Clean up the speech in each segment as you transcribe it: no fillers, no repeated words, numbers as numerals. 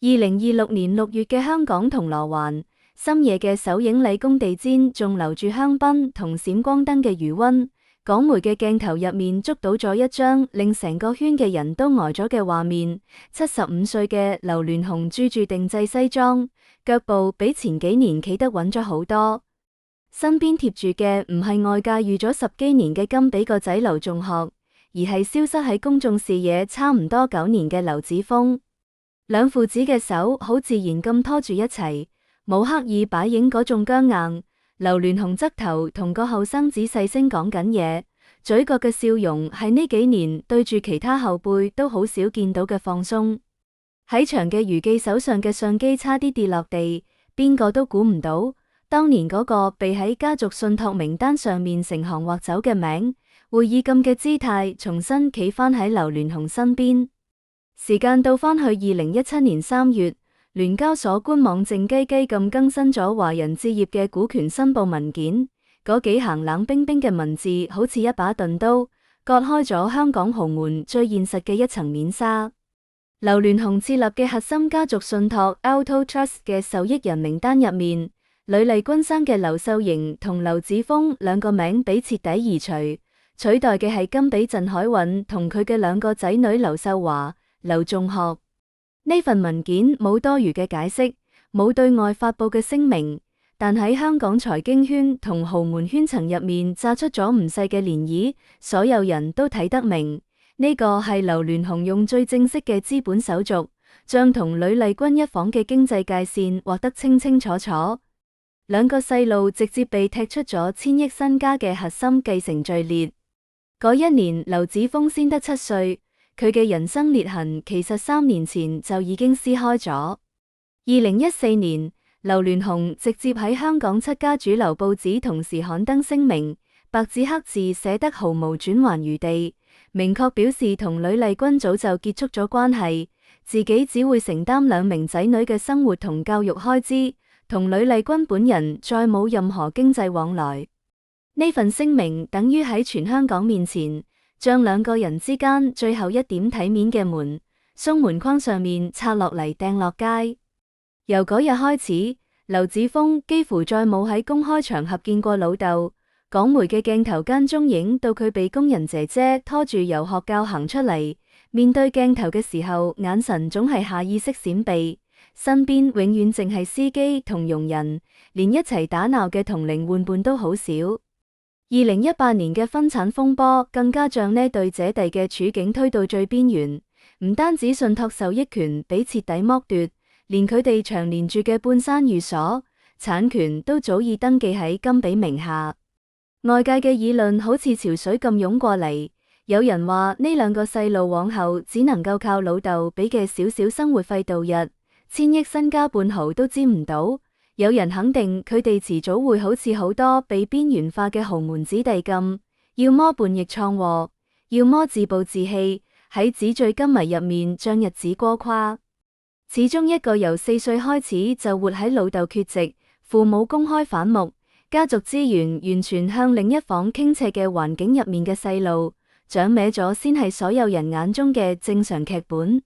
2026年6月嘅香港銅鑼灣，深夜嘅首映禮工地氈仲留住香檳同閃光燈嘅餘溫。港媒嘅鏡頭入面捉到咗一張令成個圈嘅人都呆咗嘅畫面。75歲嘅劉鑾雄着住定制西裝，腳步比前幾年企得穩咗好多。身邊貼住嘅唔係外界預咗10幾年嘅甘比個仔劉仲學，而係消失喺公眾視野差唔多9年嘅劉子峰。兩父子嘅手好自然咁拖住一齊，冇刻意擺影嗰種僵硬。劉鑾雄側頭同個後生仔細聲講緊嘢，嘴角嘅笑容係呢幾年對住其他後輩都好少見到嘅放鬆。喺場嘅娛記手上嘅相機差啲跌落地，邊個都估唔到，當年嗰個被喺家族信託名單上面成行劃走嘅名，會以咁嘅姿態重新企返喺劉鑾雄身邊。時間到返去2017年3月，聯交所官網靜雞雞咁更新咗華人置業嘅股權申報文件，嗰幾行冷冰冰嘅文字好似一把鈍刀，割開咗香港豪門最現實嘅一層面紗。劉鑾雄設立嘅核心家族信託 Alto Trust 嘅受益人名單入面，呂麗君生嘅劉秀瑩同劉子峰兩個名被徹底移除，取代嘅係甘比鄭海允同佢嘅兩個仔女劉秀華、劉仲學。呢份文件冇多餘嘅解釋，冇對外發佈嘅聲明，但喺香港財經圈同豪門圈層入面炸出咗唔細嘅漣漪，所有人都睇得明，呢個係劉鑾雄用最正式嘅資本手續，將同呂麗君一房嘅經濟界線畫得清清楚楚。兩個細路直接被踢出咗千億身家嘅核心繼承序列。嗰一年，劉子峰先得7歲。佢嘅人生裂痕其實3年前就已經撕開咗。2014年，劉鑾雄直接喺香港7家主流報紙同時刊登聲明，白紙黑字寫得毫無轉圜餘地，明確表示同呂麗君早就結束咗關係，自己只會承擔2名仔女嘅生活同教育開支，同呂麗君本人再冇任何經濟往來。呢份聲明等於喺全香港面前，將兩個人之間最後一點體面嘅門，松門框上面拆落嚟掟落街。由嗰日開始，劉子峰幾乎再冇喺公開場合見過老豆。港媒嘅鏡頭間中影到佢被工人姐姐拖住由學校行出嚟，面對鏡頭嘅時候，眼神總係下意識閃避，身邊永遠淨係司機同傭人，連一齊打鬧嘅同齡玩伴都好少。2018年嘅分產風波更加將呢對姐弟嘅處境推到最邊緣，唔單止信託受益權被徹底剝奪，連佢哋長年住嘅半山寓所產權都早已登記喺甘比名下。外界嘅議論好似潮水咁湧過嚟，有人話呢兩個細路往後只能夠靠老豆俾嘅少少生活費度日，千億身家半毫都沾唔到。有人肯定佢哋遲早會好似好多被邊緣化嘅豪門子弟咁，要麼叛逆闖禍，要麼自暴自棄，喺紙醉金迷入面將日子過垮。始終一個由4歲開始就活喺老豆缺席、父母公開反目、家族資源完全向另一房傾斜嘅環境入面嘅細路，長歪咗先係所有人眼中嘅正常劇本。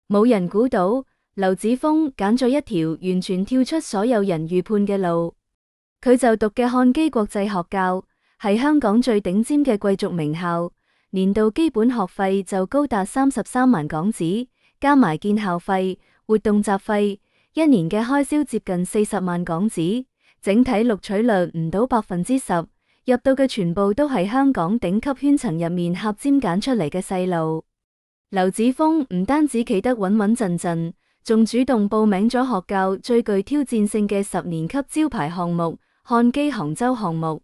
冇人估到劉子峰揀咗一條完全跳出所有人預判嘅路。佢就讀嘅漢基國際學校，係香港最頂尖嘅貴族名校，年度基本學費就高達33萬港紙，加埋建校費、活動雜費，一年嘅開銷接近40萬港紙，整體錄取率唔到10%，入到嘅全部都係香港頂級圈層入面合尖揀出嚟嘅細路。劉子峰唔單止企得穩穩陣陣，仲主動報名咗學校最具挑戰性嘅10年級招牌項目漢基杭州項目。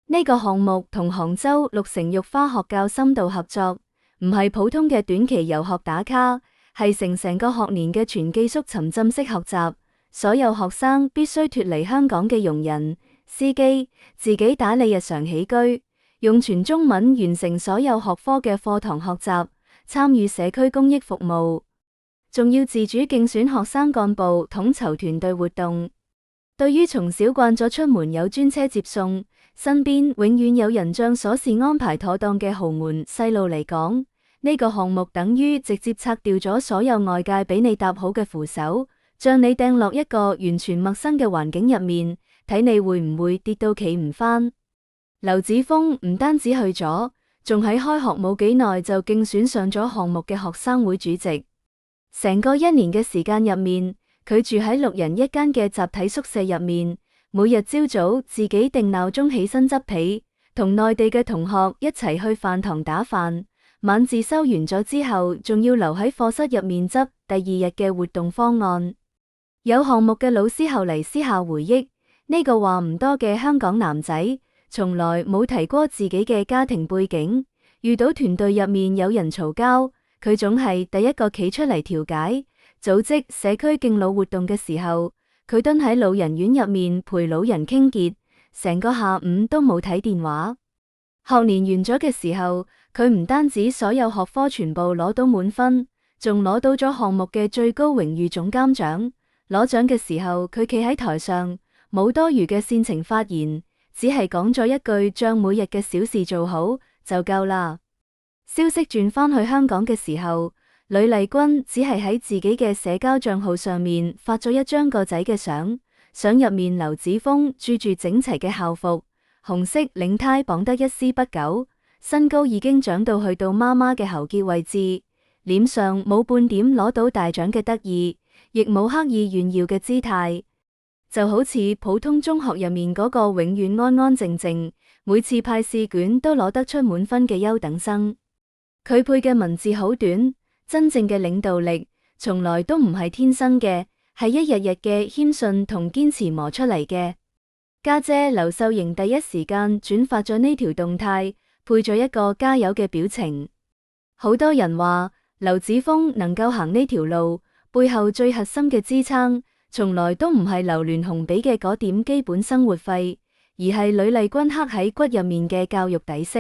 呢個項目同杭州綠城玉花學校深度合作，唔係普通嘅短期遊學打卡，係成個學年嘅全寄宿沉浸式學習。所有學生必須脫離香港嘅傭人、司機，自己打理日常起居，用全中文完成所有學科嘅課堂學習，參與社區公益服務。仲要自主競選學生幹部，統籌團隊活動。對於從小慣咗出門有專車接送，身邊永遠有人將瑣事安排妥當嘅豪門細路嚟講，呢個項目等於直接拆掉咗所有外界俾你搭好嘅扶手，將你掟落一個完全陌生嘅環境入面，睇你會唔會跌到企唔返。劉子峰唔單止去咗，仲喺開學冇幾耐就競選上咗項目嘅學生會主席。成個1年嘅時間入面，佢住喺6人一間嘅集體宿舍入面，每日朝早自己定鬧鐘起身執被，同內地嘅同學一齊去飯堂打飯，晚自修完咗之後，仲要留喺課室入面執第2日嘅活動方案。有項目嘅老師後嚟私下回憶，呢個話唔多嘅香港男仔，從來冇提過自己嘅家庭背景，遇到團隊入面有人嘈交，佢總係第一個企出嚟調解。組織社區敬老活動嘅時候，佢蹲喺老人院入面陪老人傾偈，成個下午都冇睇電話。學年完咗嘅時候，佢唔單止所有學科全部攞到滿分，仲攞到咗項目嘅最高榮譽總監獎。攞獎嘅時候，佢企喺台上，冇多餘嘅煽情發言，只係講咗一句將每日嘅小事做好就夠啦。消息轉返去香港嘅時候，呂麗君只係喺自己嘅社交賬號上面發咗一張個仔嘅相，相入面劉子峰着住整齊嘅校服，紅色領呔綁得一絲不苟，身高已經長到去到媽媽嘅喉結位置，臉上冇半點攞到大獎嘅得意，亦冇刻意炫耀嘅姿態，就好似普通中學入面嗰個永遠安安靜靜，每次派試卷都攞得出滿分嘅優等生。佢配嘅文字好短，真正嘅領導力從來都唔係天生嘅，係一日日嘅謙遜同堅持磨出嚟嘅。家姐劉秀瑩第一時間轉發咗呢條動態，配咗一個加油嘅表情。好多人話劉子峰能夠行呢條路，背後最核心嘅支撐，從來都唔係劉鑾雄俾嘅嗰點基本生活費，而係呂麗君刻喺骨入面嘅教育底色。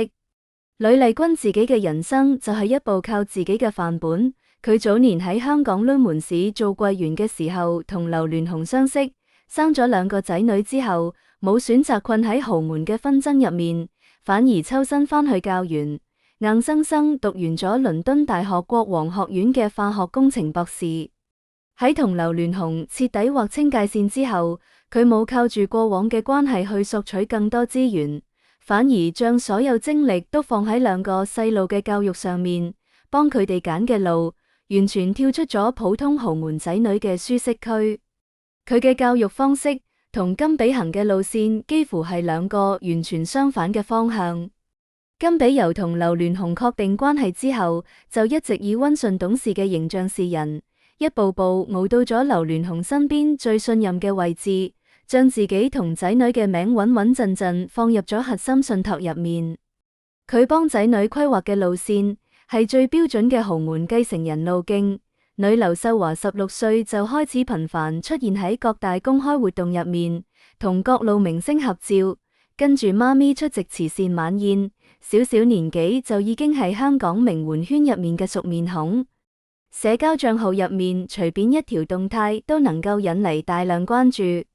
呂麗君自己嘅人生就係一部靠自己嘅範本。佢早年喺香港輪門市做櫃員嘅時候，同劉鑾雄相識，生咗2個仔女之後，冇選擇困喺豪門嘅紛爭入面，反而抽身返去教員，硬生生讀完咗倫敦大學國王學院嘅化學工程博士。喺同劉鑾雄徹底劃清界線之後，佢冇靠住過往嘅關係去索取更多資源，反而將所有精力都放喺2個細路嘅教育上面，幫佢哋揀嘅路完全跳出咗普通豪門仔女嘅舒適區。佢嘅教育方式同甘比行嘅路線幾乎係2個完全相反嘅方向。甘比由同劉鑾雄確定關係之後，就一直以溫順懂事嘅形象示人，一步步熬到咗劉鑾雄身邊最信任嘅位置，將自己同仔女嘅名穩穩陣陣放入咗核心信託入面。佢幫仔女規劃嘅路線係最標準嘅豪門繼承人路徑。女劉秀華16歲就開始頻繁出現喺各大公開活動入面，同各路明星合照，跟住媽咪出席慈善晚宴，小小年紀就已經係香港名媛圈入面嘅熟面孔。社交賬號入面隨便一條動態都能夠引嚟大量關注。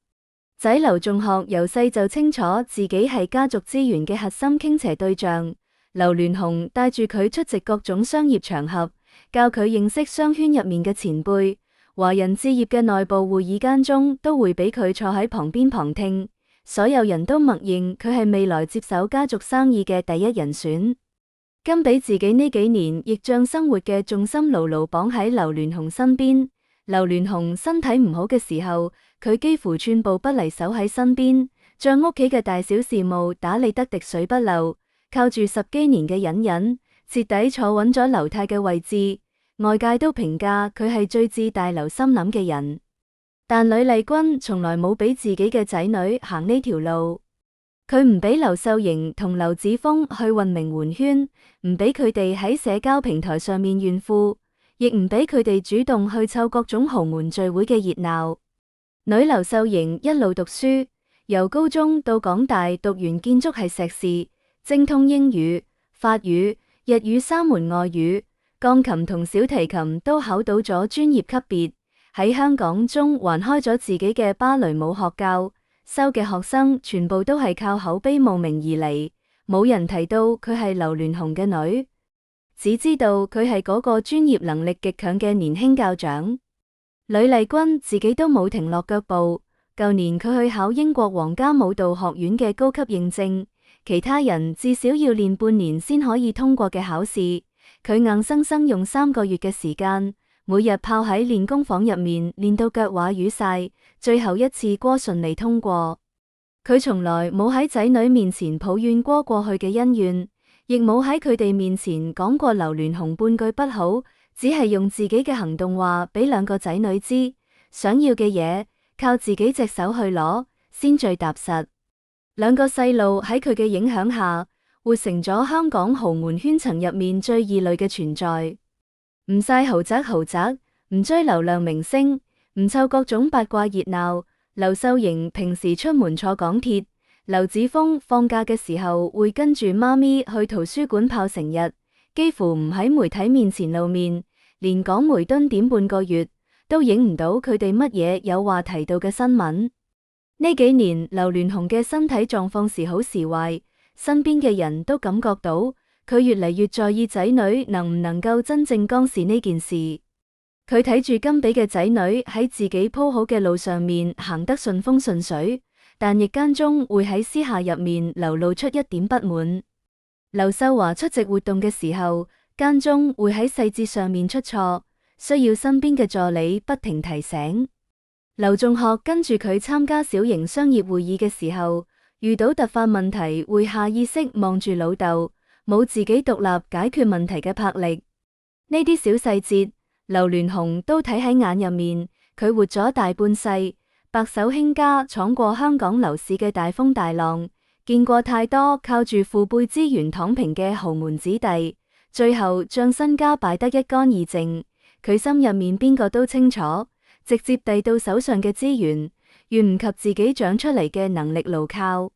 仔劉仲學由細就清楚自己係家族資源嘅核心傾斜對象，劉鑾雄帶住佢出席各種商業場合，教佢認識商圈入面嘅前輩。華人置業嘅內部會議間中都會俾佢坐喺旁邊旁聽，所有人都默認佢係未來接手家族生意嘅第一人選。甘比自己呢幾年亦將生活嘅重心牢牢綁喺劉鑾雄身邊。劉鑾雄身體唔好嘅時候，佢幾乎寸步不離守喺身邊，將屋企嘅大小事務打理得滴水不漏，靠住10幾年嘅隱忍，徹底坐穩咗劉太嘅位置。外界都評價佢係最置大劉心諗嘅人，但呂麗君從來冇俾自己嘅仔女行呢條路。佢唔俾劉秀瑩同劉子峰去混名媛圈，唔俾佢哋喺社交平台上面炫富，亦唔俾佢哋主動去湊各種豪門聚會嘅熱鬧。女劉秀瑩一路讀書，由高中到港大讀完建築系碩士，精通英語、法語、日語3門外語，鋼琴同小提琴都考到咗專業級別。喺香港中還開咗自己嘅芭蕾舞學校，收嘅學生全部都係靠口碑慕名而嚟，冇人提到佢係劉鑾雄嘅女。只知道佢係嗰個專業能力極強嘅年輕教長。呂麗君自己都冇停落腳步，舊年佢去考英國皇家舞蹈學院嘅高級認證，其他人至少要練半年先可以通過嘅考試，佢硬生生用3個月嘅時間，每日泡喺練功房入面練到腳畫瘀晒，最後一次過順利通過。佢從來冇喺仔女面前抱怨過過去嘅恩怨，亦冇喺佢哋面前講過劉鑾雄半句不好，只係用自己嘅行動話俾2個仔女知，想要嘅嘢靠自己隻手去攞，先最踏實。2個細路喺佢嘅影響下，活成咗香港豪門圈層入面最異類嘅存在。唔晒豪宅，唔追流量明星，唔湊各種八卦熱鬧。劉秀瑩平時出門坐港鐵，劉子峰放假嘅時候會跟住媽咪去圖書館泡成日，幾乎唔喺媒體面前露面，連港媒蹲點半個月都影唔到佢哋乜嘢有話題到嘅新聞。呢幾年劉鑾雄嘅身體狀況時好時壞，身邊嘅人都感覺到佢越嚟越在意仔女能唔能夠真正幹事呢件事。佢睇住金比嘅仔女喺自己鋪好嘅路上面行得順風順水，但亦間中會喺私下入面流露出一點不滿。劉秀華出席活動嘅時候，間中會喺細節上面出錯，需要身邊嘅助理不停提醒。劉仲學跟住佢參加小型商業會議嘅時候，遇到突發問題會下意識望住老豆，冇自己獨立解決問題嘅魄力。呢啲小細節，劉鑾雄都睇喺眼入面。佢活咗大半世，白手興家闖過香港樓市嘅大風大浪，見過太多靠住父輩資源躺平嘅豪門子弟，最後將身家敗得一乾二淨。佢心入面邊個都清楚，直接遞到手上嘅資源，遠唔及自己長出嚟嘅能力牢靠。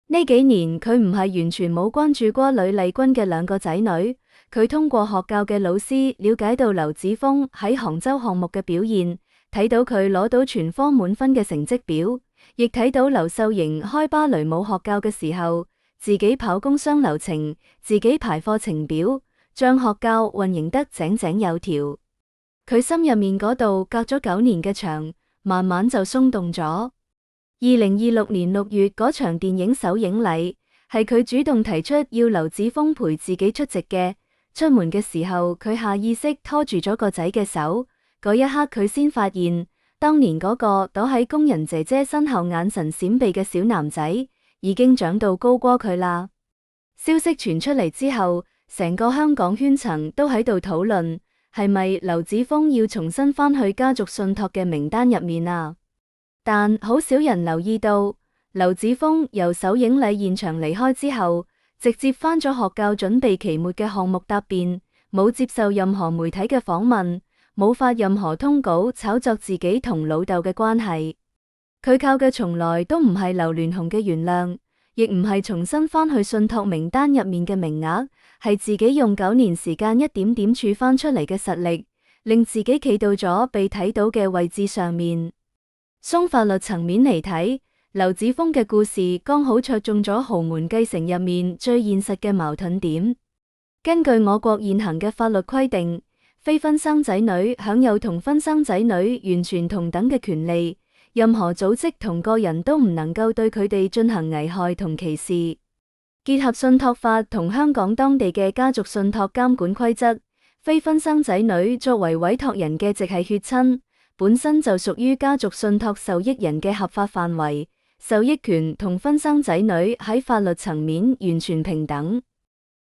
呢幾年佢唔係完全冇關注過呂麗君嘅2個仔女。佢通過學教嘅老師了解到劉子峰喺杭州項目嘅表現，睇到佢攞到全科滿分嘅成績表，亦睇到劉秀瑩開芭蕾舞學教嘅時候，自己跑工商流程，自己排課程表，將學教運營得井井有條。佢心入面嗰度隔咗9年嘅牆，慢慢就鬆動咗。2026年6月嗰場電影首映禮，係佢主動提出要劉子峰陪自己出席嘅。出門嘅時候，佢下意識拖住咗個仔嘅手，嗰一刻佢先發現，當年嗰個躲喺工人姐姐身後眼神閃避嘅小男仔，已經長到高過佢啦。消息傳出嚟之後，成個香港圈層都喺度討論，係咪劉子峰要重新返去家族信託嘅名單入面啊？但好少人留意到，劉子峰由首映禮現場離開之後，直接返咗學教準備期末嘅項目答辯，冇接受任何媒體嘅訪問，冇發任何通稿炒作自己同老豆嘅關係。佢靠嘅從來都唔係劉鑾雄嘅原諒，亦唔係重新返去信託名單入面嘅名額，係自己用9年時間一點點儲翻出嚟嘅實力，令自己企到咗被睇到嘅位置上面。從法律層面嚟睇，劉子峰嘅故事剛好戳中咗豪門繼承入面最現實嘅矛盾點。根據我國現行嘅法律規定，非婚生仔女享有同婚生仔女完全同等嘅權利，任何組織同個人都唔能夠對佢哋進行危害同歧視。結合信託法同香港當地嘅家族信託監管規則，非婚生仔女作為委託人嘅直系血親，本身就屬於家族信託受益人嘅合法範圍。受益權同婚生仔女喺法律層面完全平等，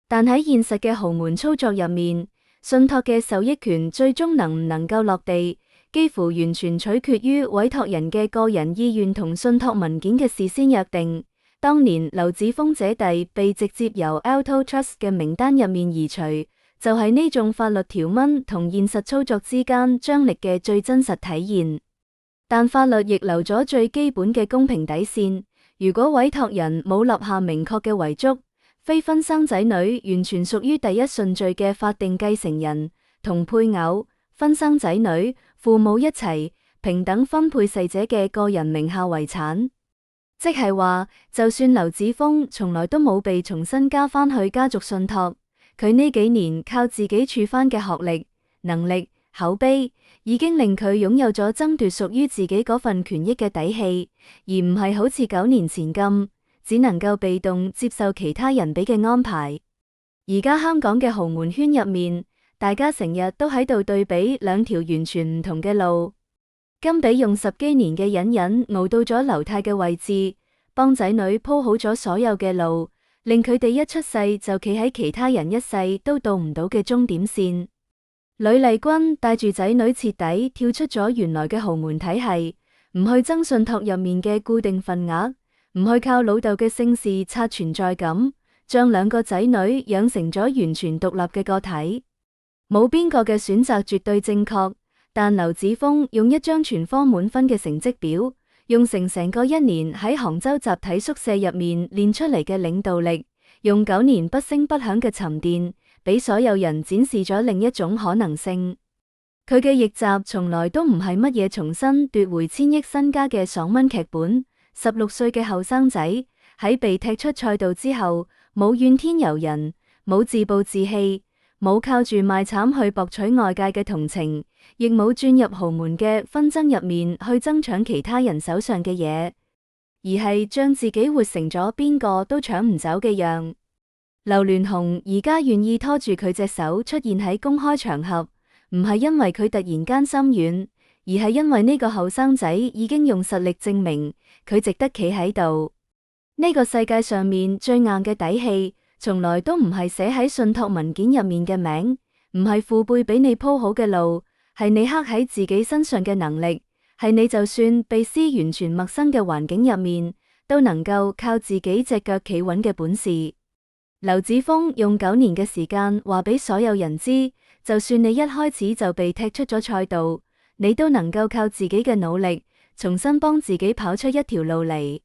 但喺現實嘅豪門操作入面，信託嘅受益權最終能唔能夠落地，幾乎完全取決於委託人嘅個人意願同信託文件嘅事先約定。當年劉子峰姐弟被直接由 Alto Trust 嘅名單入面移除，就係呢種法律條文同現實操作之間張力嘅最真實體現。但法律亦留咗最基本嘅公平底線，如果委託人冇立下明確嘅遺囑，非婚生仔女完全屬於第一順序嘅法定繼承人，同配偶、婚生仔女、父母一齊平等分配逝者嘅個人名下遺產。即係話，就算劉子峰從來都冇被重新加返去家族信託，佢呢幾年靠自己儲翻嘅學歷、能力、口碑，已經令佢擁有咗爭奪屬於自己嗰份權益嘅底氣，而唔係好似9年前咁，只能夠被動接受其他人俾嘅安排。而家香港嘅豪門圈入面，大家成日都喺度對比兩條完全唔同嘅路。甘比用10幾年嘅隱忍熬到咗劉太嘅位置，幫仔女鋪好咗所有嘅路，令佢哋一出世就企喺其他人一世都到唔到嘅終點線。呂麗君帶住仔女徹底跳出咗原來嘅豪門體系，唔去爭信託入面嘅固定份額，唔去靠老豆嘅姓氏刷存在感，將2個仔女養成咗完全獨立嘅個體。冇邊個嘅選擇絕對正確，但劉子峰用一張全科滿分嘅成績表，用成個1年喺杭州集體宿舍入面練出嚟嘅領導力，用9年不聲不響嘅沉澱，俾所有人展示咗另一種可能性。佢嘅逆襲從來都唔係乜嘢重新奪回1000億身家嘅爽文劇本。16歲嘅後生仔喺被踢出賽道之後，冇怨天尤人，冇自暴自棄，冇靠住賣慘去博取外界嘅同情，亦冇轉入豪門嘅紛爭入面去爭搶其他人手上嘅嘢，而係將自己活成咗邊個都搶唔走嘅樣。劉鑾雄而家願意拖住佢隻手出現喺公開場合，唔係因為佢突然間心軟，而係因為呢個後生仔已經用實力證明佢值得企喺度。呢個世界上面最硬嘅底氣，從來都唔係寫喺信託文件入面嘅名，唔係父輩俾你鋪好嘅路，係你刻喺自己身上嘅能力，係你就算被施完全陌生嘅環境入面，都能夠靠自己隻腳企穩嘅本事。劉子峰用9年嘅時間話俾所有人知，就算你一開始就被踢出咗賽道，你都能夠靠自己嘅努力，重新幫自己跑出一條路嚟。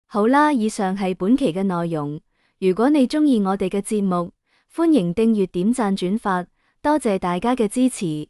好啦，以上係本期嘅內容。如果你鍾意我哋嘅節目，歡迎訂閱、點讚、轉發，多謝大家嘅支持。